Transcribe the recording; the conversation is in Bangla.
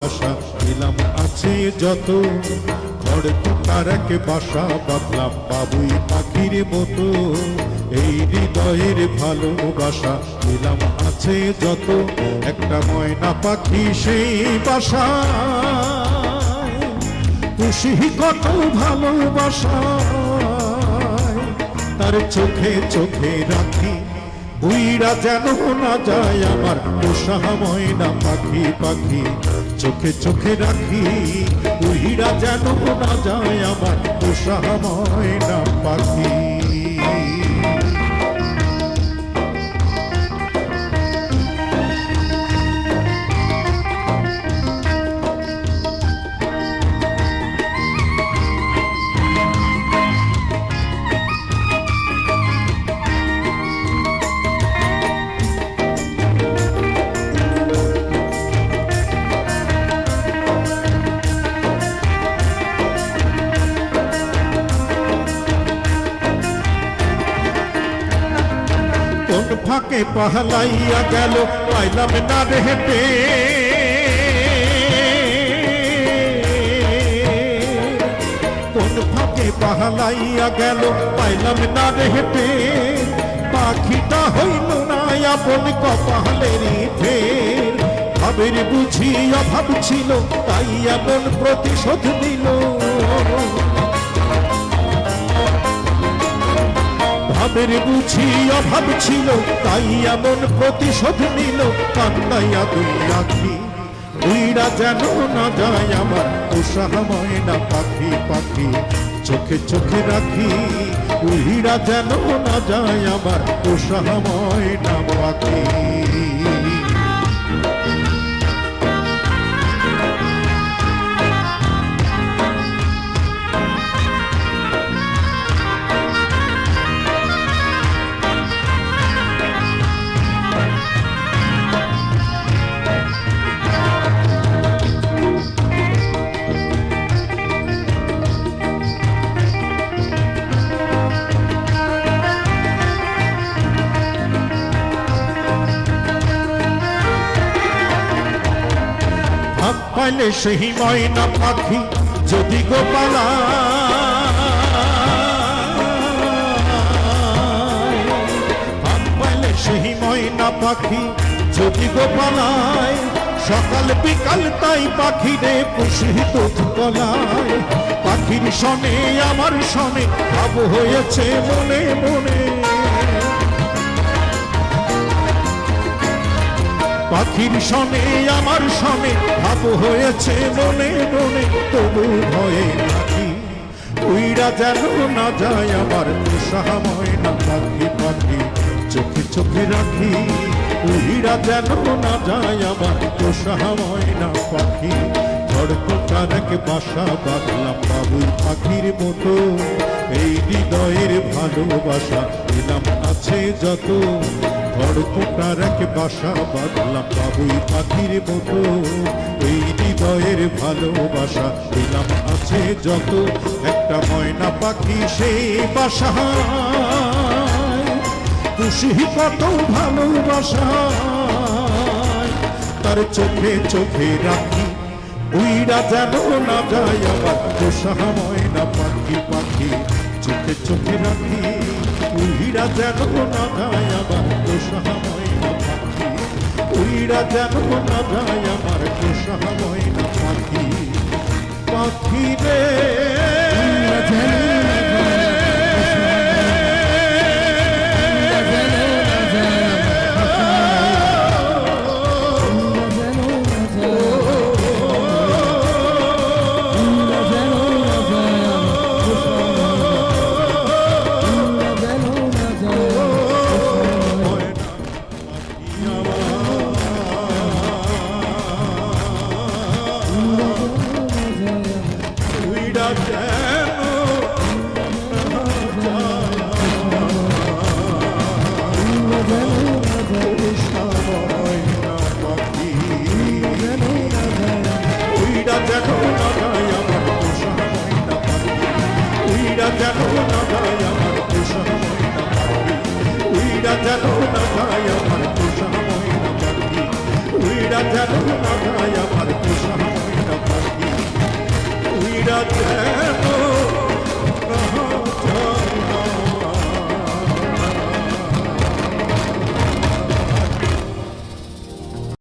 ভালোবাসা দিলাম আছে যত, ঘরে তার এক বাসা বাঁধলাম বাবুই পাখির মতো। এই হৃদয়ের ভালোবাসা দিলাম আছে যত, একটা ময়না পাখি সেই বাসা খুশি কত ভালোবাসা। তার চোখে চোখে রাখি উইরা যেন না যায় আমার পোষা ময়না পাখি। পাখি চোখে চোখে রাখি উইরা যেন না যায় আমার পোষা ময়না পাখি। কোন ফাঁকে পাহলাইয়া গেল পাইলাম না রে হেঁটে, কোন ফাঁকে পাহলাইয়া গেল পাইলাম না রে হেঁটে। পাখিটা হইল না আপন কপালেরই ফের, ভাবের বুঝি অভাব ছিল তাই এমন প্রতিশোধ নিল। ভাবের বুঝি অভাব ছিল তাই এমন প্রতিশোধ নিল। কান্দাইয়া দুই আখি উইরা যেন না যায় আমার পোষা ময়না পাখি। পাখি চোখে চোখে রাখি উইরা যেন না যায় আমার পোষা ময়না পাখি। পাইলে সেই ময়না পাখি যদি গোপালা, পাইলে সেই ময়না পাখি যদি গোপালায়, সকাল বিকাল তাই পাখি রে পুষি দুধ কলায়। পাখির সনে আমার সনে ভাব হয়েছে মনে মনে, পাখির সনে আমার সনে ভাব হয়েছে মনে মনে। তবু ভয়ে রাখি উইরা যেন না যায় আমার পোষা ময়না পাখি। পাখি চোখে চোখে রাখি উইরা যেন না যায় আমার পোষা ময়না পাখি। ঝড়পোকার এক বাসা বাঁধলাম বাবুই পাখির মতো, এই হৃদয়ের ভালোবাসা দিলাম আছে যত। ঝড়পোকার এক বাসা বাঁধলাম বাবুই পাখির মতো, এই হৃদয়ের ভালোবাসা দিলাম আছে যত। একটা ময়না পাখি সেই বাসা খুশি কত ভালোবাসা। তার চোখে চোখে রাখি উইরা যেন না যায় আমার পোষা ময়না পাখি। পাখি চোখে চোখে রাখি উইরা যেন না যায় আমার পোষা ময়না পাখি। উইরা যেন না যায় আমার পোষা ময়না পাখি। পাখি রে উইরা যেন না যায় আমার পোষা উইরা যেন